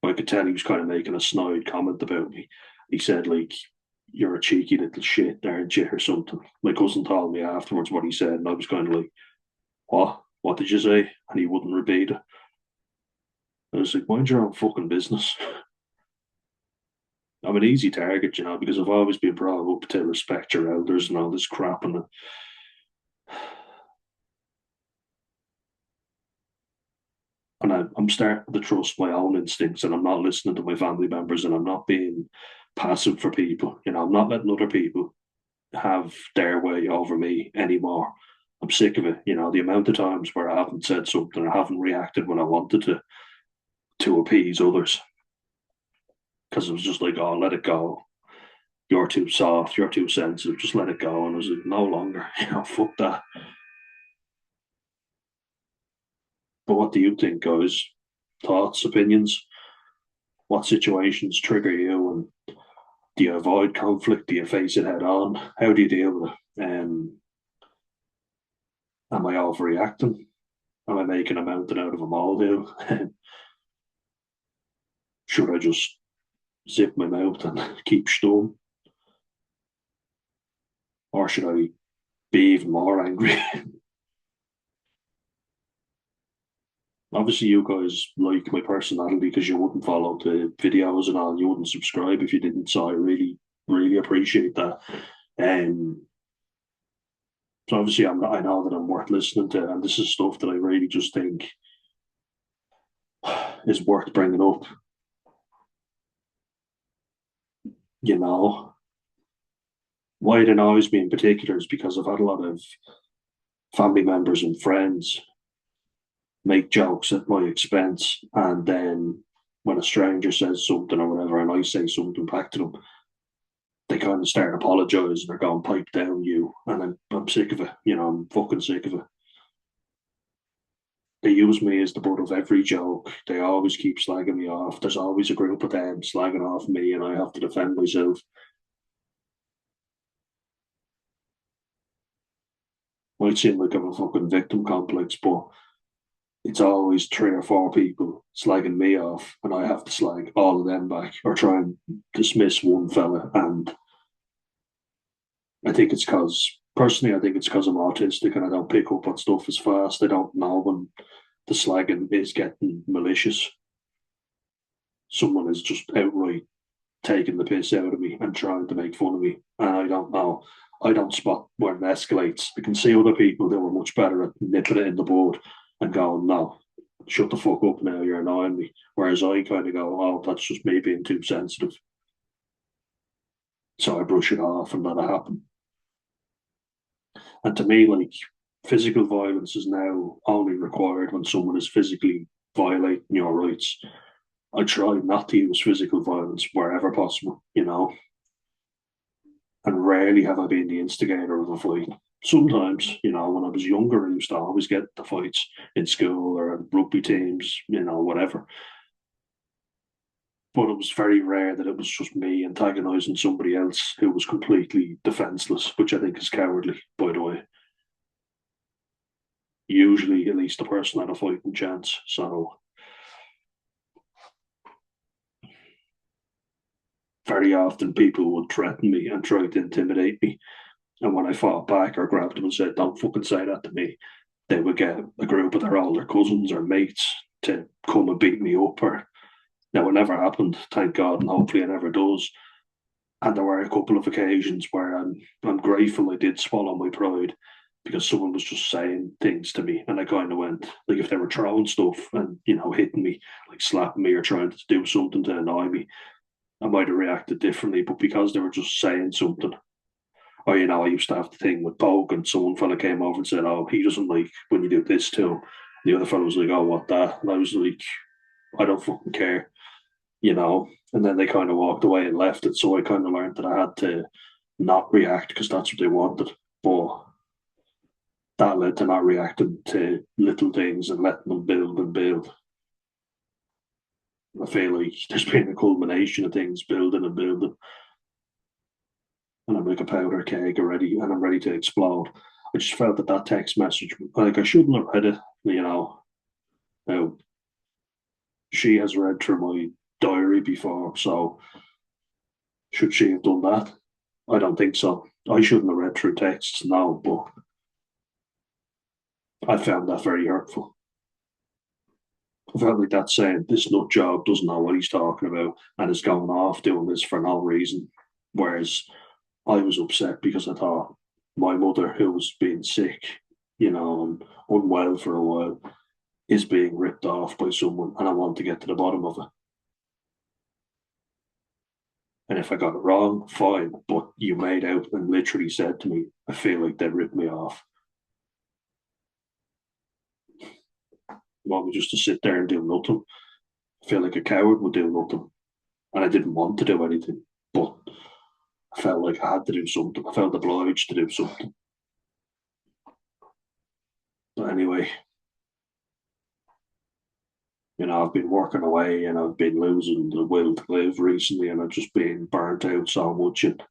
[SPEAKER 1] But I could tell he was kind of making a snide comment about me. He said, like, "You're a cheeky little shit, aren't you?" or something. My cousin told me afterwards what he said, and I was kind of like, "What? What did you say?" And he wouldn't repeat it. I was like, "Mind your own fucking business." I'm an easy target, you know, because I've always been brought up to respect your elders and all this crap. I'm starting to trust my own instincts, and I'm not listening to my family members, and I'm not being passive for people. You know, I'm not letting other people have their way over me anymore. I'm sick of it. You know, the amount of times where I haven't said something or haven't reacted when I wanted to appease others because it was just like, "Oh, let it go. You're too soft. You're too sensitive. Just let it go." And I was like, "No longer. You know, fuck that." But what do you think, guys? Thoughts, opinions? What situations trigger you, and do you avoid conflict? Do you face it head on? How do you deal with it? Am I overreacting? Am I making a mountain out of a molehill? Should I just zip my mouth and keep stum? Or should I be even more angry? Obviously, you guys like my personality because you wouldn't follow the videos and all. You wouldn't subscribe if you didn't. So I really, really appreciate that. Um, so obviously, I know that I'm worth listening to, and this is stuff that I really just think is worth bringing up. You know, why it annoys me in particular is because I've had a lot of family members and friends make jokes at my expense, and then when a stranger says something or whatever, and I say something back to them, they kind of start apologising or going pipe down you, and I'm sick of it. I'm fucking sick of it. They use me as the butt of every joke. They always keep slagging me off. There's always a group of them slagging off me, and I have to defend myself. Might seem like I'm a fucking victim complex, but it's always three or four people slagging me off, and I have to slag all of them back or try and dismiss one fella. And I think it's because, personally, I think it's because I'm autistic and I don't pick up on stuff as fast. I don't know when the slagging is getting malicious. Someone is just outright taking the piss out of me and trying to make fun of me. And I don't know. I don't spot when it escalates. I can see other people that were much better at nipping it in the bud and going, no, shut the fuck up now, you're annoying me. Whereas I kind of go, oh, that's just me being too sensitive. So I brush it off and let it happen. And to me, like, physical violence is now only required when someone is physically violating your rights. I try not to use physical violence wherever possible. And rarely have I been the instigator of a fight. Sometimes, when I was younger, I used to always get the fights in school or at rugby teams, whatever. But it was very rare that it was just me antagonising somebody else who was completely defenceless, which I think is cowardly, by the way. Usually, at least the person had a fighting chance. So, very often people would threaten me and try to intimidate me. And when I fought back or grabbed them and said, don't fucking say that to me, they would get a group of their older cousins or mates to come and beat me up. Or now it never happened, thank God, and hopefully it never does. And there were a couple of occasions where I'm grateful I did swallow my pride because someone was just saying things to me, and I kind of went like if they were throwing stuff and hitting me, like slapping me or trying to do something to annoy me, I might have reacted differently. But because they were just saying something, or I used to have the thing with Pogue, and someone fella came over and said, "Oh, he doesn't like when you do this too." The other fella was like, "Oh, what that?" And I was like, "I don't fucking care." And then they kind of walked away and left it. So I kind of learned that I had to not react because that's what they wanted. But that led to not reacting to little things and letting them build and build. I feel like there's been a culmination of things building and building, and I'm like a powder keg already, and I'm ready to explode. I just felt that text message, like I shouldn't have read it. Now, she has read through my diary before, so should she have done that? I don't think so. I shouldn't have read through texts now, but I found that very hurtful. I felt like that's saying this nut job doesn't know what he's talking about and is going off doing this for no reason. Whereas I was upset because I thought my mother, who was being sick, and unwell for a while, is being ripped off by someone, and I want to get to the bottom of it. And if I got it wrong, fine. But you made out and literally said to me, I feel like they ripped me off. You want me just to sit there and do nothing? I feel like a coward would do nothing. And I didn't want to do anything. But I felt like I had to do something. I felt obliged to do something. But anyway, I've been working away and I've been losing the will to live recently, and I've just been burnt out so much. And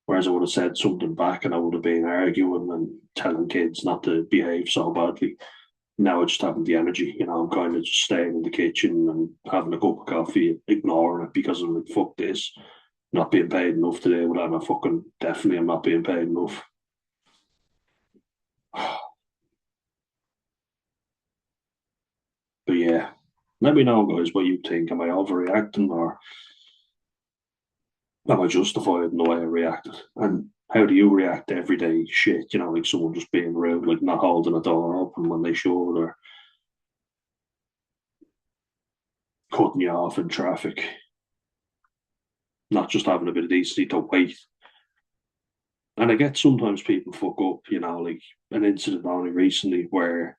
[SPEAKER 1] whereas I would have said something back and I would have been arguing and telling kids not to behave so badly, now I just haven't the energy. I'm kind of just staying in the kitchen and having a cup of coffee, ignoring it because I'm like, fuck this, not being paid enough to do that. And I fucking definitely am not being paid enough. But yeah, let me know, guys, what you think. Am I overreacting or am I justified in the way I reacted? And how do you react to everyday shit? Like someone just being rude, like not holding a door open when they should, or cutting you off in traffic, not just having a bit of decency to wait. And I get sometimes people fuck up, like an incident only recently where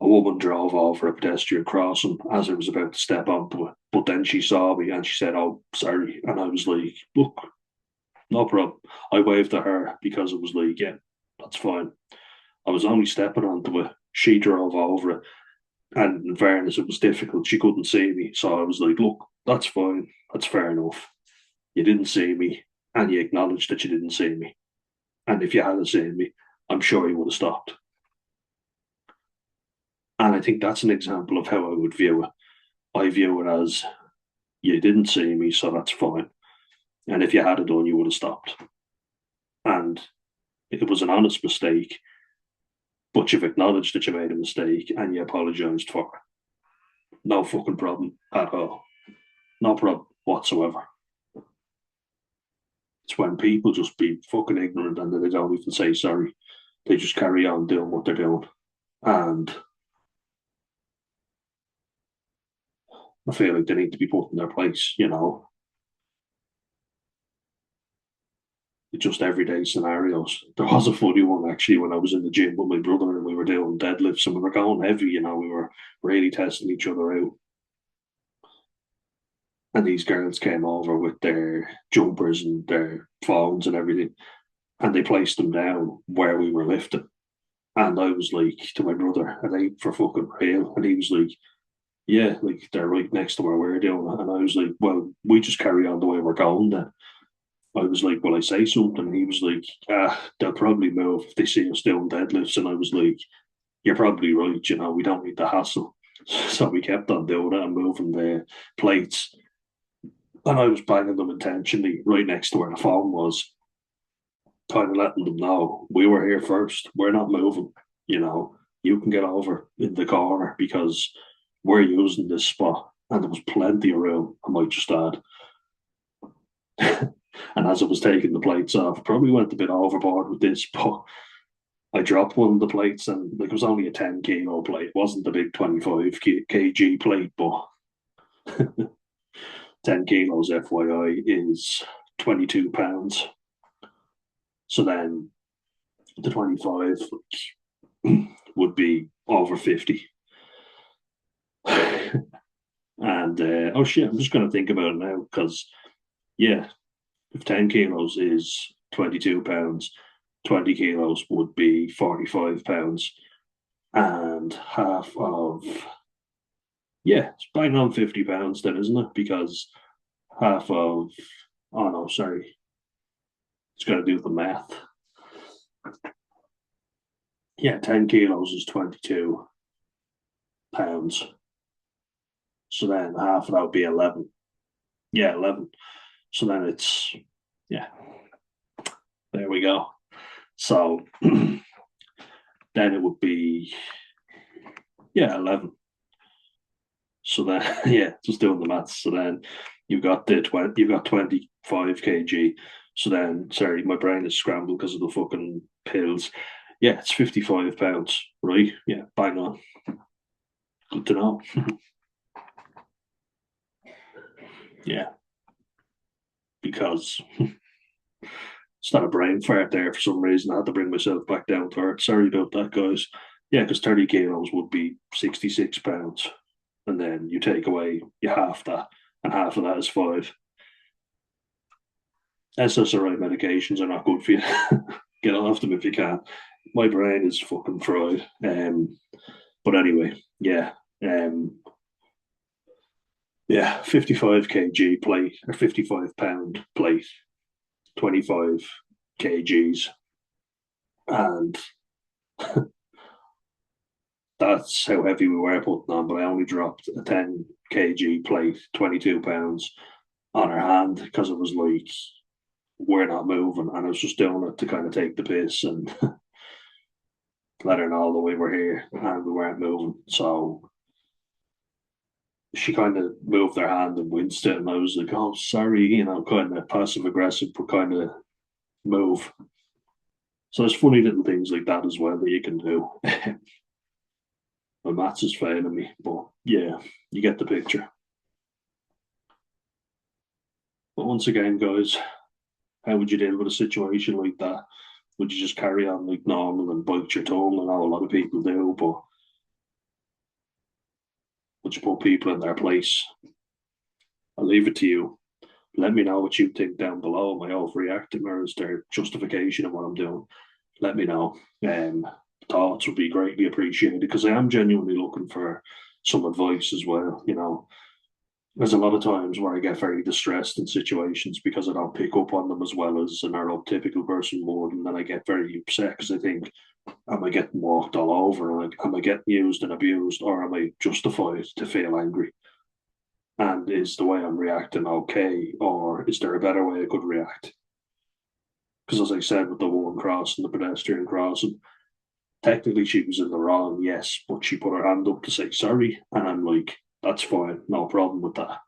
[SPEAKER 1] a woman drove over a pedestrian crossing as I was about to step onto it. But then she saw me and she said, "Oh, sorry." And I was like, "Look, no problem." I waved at her because it was like, "Yeah, that's fine." I was only stepping onto it. She drove over it. And in fairness, it was difficult. She couldn't see me. So I was like, "Look, that's fine. That's fair enough. You didn't see me and you acknowledged that you didn't see me. And if you hadn't seen me, I'm sure you would have stopped." And I think that's an example of how I would view it. I view it as you didn't see me, so that's fine. And if you had it done, you would have stopped. And it was an honest mistake, but you've acknowledged that you made a mistake and you apologized for it. No fucking problem at all. No problem whatsoever. It's when people just be fucking ignorant and then they don't even say sorry. They just carry on doing what they're doing. And I feel like they need to be put in their place, just everyday scenarios. There was a funny one actually when I was in the gym with my brother and we were doing deadlifts and we were going heavy, we were really testing each other out. And these girls came over with their jumpers and their phones and everything, and they placed them down where we were lifting. And I was like to my brother, "Are they for fucking real?" And he was like, "Yeah, like they're right next to where we're doing." And I was like, "Well, we just carry on the way we're going then." I was like, "Will I say something?" And he was like, "They'll probably move if they see us doing deadlifts." And I was like, "You're probably right, we don't need the hassle." So we kept on doing it and moving the plates. And I was banging them intentionally right next to where the phone was, kind of letting them know we were here first. We're not moving. You know, you can get over in the corner because we're using this spot. And there was plenty of room, I might just add. And as I was taking the plates off, probably went a bit overboard with this, but I dropped one of the plates and like it was only a 10 kilo plate. It wasn't the big 25 kg plate, but 10 kilos, FYI, is 22 pounds. So then the 25 would be over 50. And oh shit, I'm just going to think about it now because, yeah, if 10 kilos is 22 pounds, 20 kilos would be 45 pounds. And half of, yeah, it's bang on 50 pounds then, isn't it? Because half of, oh no, sorry, it's got to do the math. Yeah, 10 kilos is 22 pounds. So then half of that would be 11. Yeah, 11. So then it's, yeah, there we go. So then it would be, yeah, 11. So then, yeah, just doing the maths. So then you've got 25 kg. So then, sorry, my brain is scrambled because of the fucking pills. Yeah, it's 55 pounds, right? Yeah, bang on. Good to know. Yeah, because it's not a brain fart there for some reason. I had to bring myself back down to earth. Sorry about that, guys. Yeah, because 30 kilos would be 66 pounds. And then you take away you half that, and half of that is five. SSRI medications are not good for you. Get off them if you can. My brain is fucking fried. But anyway, yeah. Yeah, 55 kg plate or 55 pound plate, 25 kgs. And that's how heavy we were putting on. But I only dropped a 10 kg plate, 22 pounds on her hand because it was like, we're not moving. And I was just doing it to kind of take the piss and let her know that we were here and we weren't moving. So she kind of moved her hand and winced it. And I was like, "Oh, sorry," kind of passive aggressive, but kind of move. So there's funny little things like that as well that you can do. My maths is failing me, but yeah, you get the picture. But once again, guys, how would you deal with a situation like that? Would you just carry on like normal and bite your tongue? I know a lot of people do, but Would you put people in their place? I'll leave it to you. Let me know what you think down below. Am I overreacting, or is there justification of what I'm doing? Let me know. Thoughts would be greatly appreciated because I am genuinely looking for some advice as well. There's a lot of times where I get very distressed in situations because I don't pick up on them as well as a neurotypical person would, and then I get very upset because I think, am I getting walked all over? Am I getting used and abused, or am I justified to feel angry? And is the way I'm reacting okay, or is there a better way I could react? Because as I said with the woman crossing the pedestrian crossing, technically she was in the wrong, yes, but she put her hand up to say sorry, and I'm like, that's fine, no problem with that.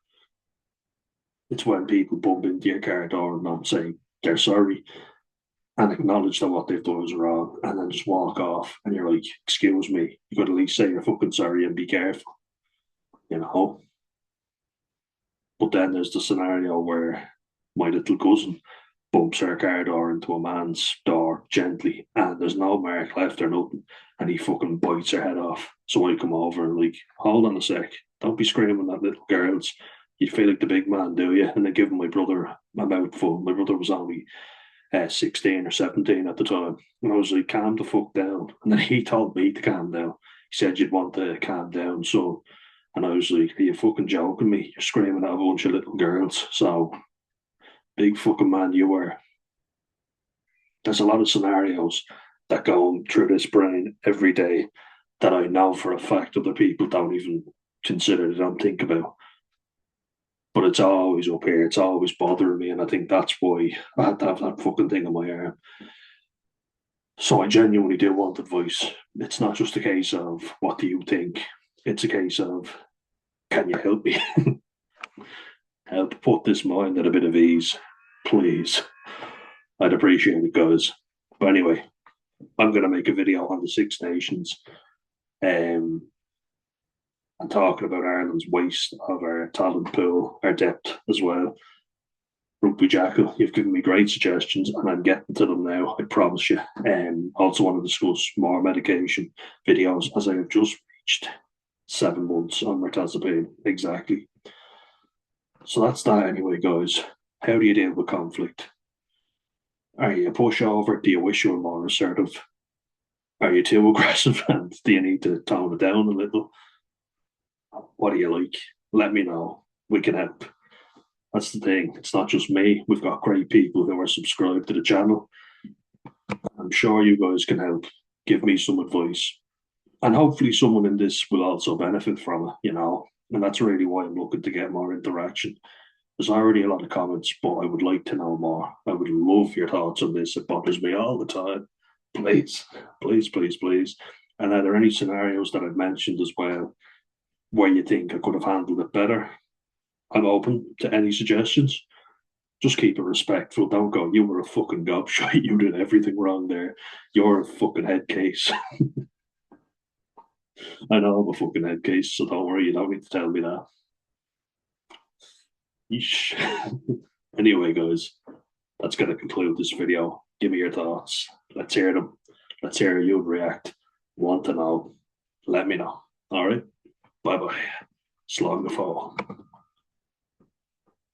[SPEAKER 1] It's when people bump into your car door and don't say they're sorry and acknowledge that what they've done is wrong and then just walk off and you're like, excuse me, you could at least say you're fucking sorry and be careful, you know? But then there's the scenario where my little cousin bumps her car door into a man's door gently and there's no mark left or nothing and he fucking bites her head off. So I come over and like, hold on a sec, don't be screaming at little girls. You feel like the big man, do you? And then giving my brother a mouthful. My brother was only 16 or 17 at the time. And I was like, calm the fuck down. And then he told me to calm down. He said, you'd want to calm down. So, and I was like, are you fucking joking me? You're screaming at a bunch of little girls. So, big fucking man you were. There's a lot of scenarios that go through this brain every day that I know for a fact other people don't even consider, they don't think about. But it's always up here, it's always bothering me, and I think that's why I had to have that fucking thing on my arm. So I genuinely do want advice. It's not just a case of what do you think, it's a case of can you help me? Help put this mind at a bit of ease, please. I'd appreciate it, guys. But anyway, I'm going to make a video on the Six Nations um, and talking about Ireland's waste of our talent pool, our depth as well. Rugby Jackal, you've given me great suggestions and I'm getting to them now, I promise you. Also want to discuss more medication videos as I have just reached 7 months on mirtazapine, exactly. So that's that anyway, guys. How do you deal with conflict? Are you a pushover? Do you wish you were more assertive? Are you too aggressive and do you need to tone it down a little? What do you like? Let me know. We can help. That's the thing. It's not just me. We've got great people who are subscribed to the channel. I'm sure you guys can help. Give me some advice. And hopefully someone in this will also benefit from it. And that's really why I'm looking to get more interaction. There's already a lot of comments, but I would like to know more. I would love your thoughts on this. It bothers me all the time. Please, please, please, please. And are there any scenarios that I've mentioned as well where you think I could have handled it better? I'm open to any suggestions. Just keep it respectful. Don't go, you were a fucking gobshite. You did everything wrong there. You're a fucking head case. I know I'm a fucking head case, so don't worry. You don't need to tell me that. Yeesh. Anyway, guys, that's going to conclude this video. Give me your thoughts. Let's hear them. Let's hear you react. Want to know? Let me know. All right. Bye bye. Slán go fóill.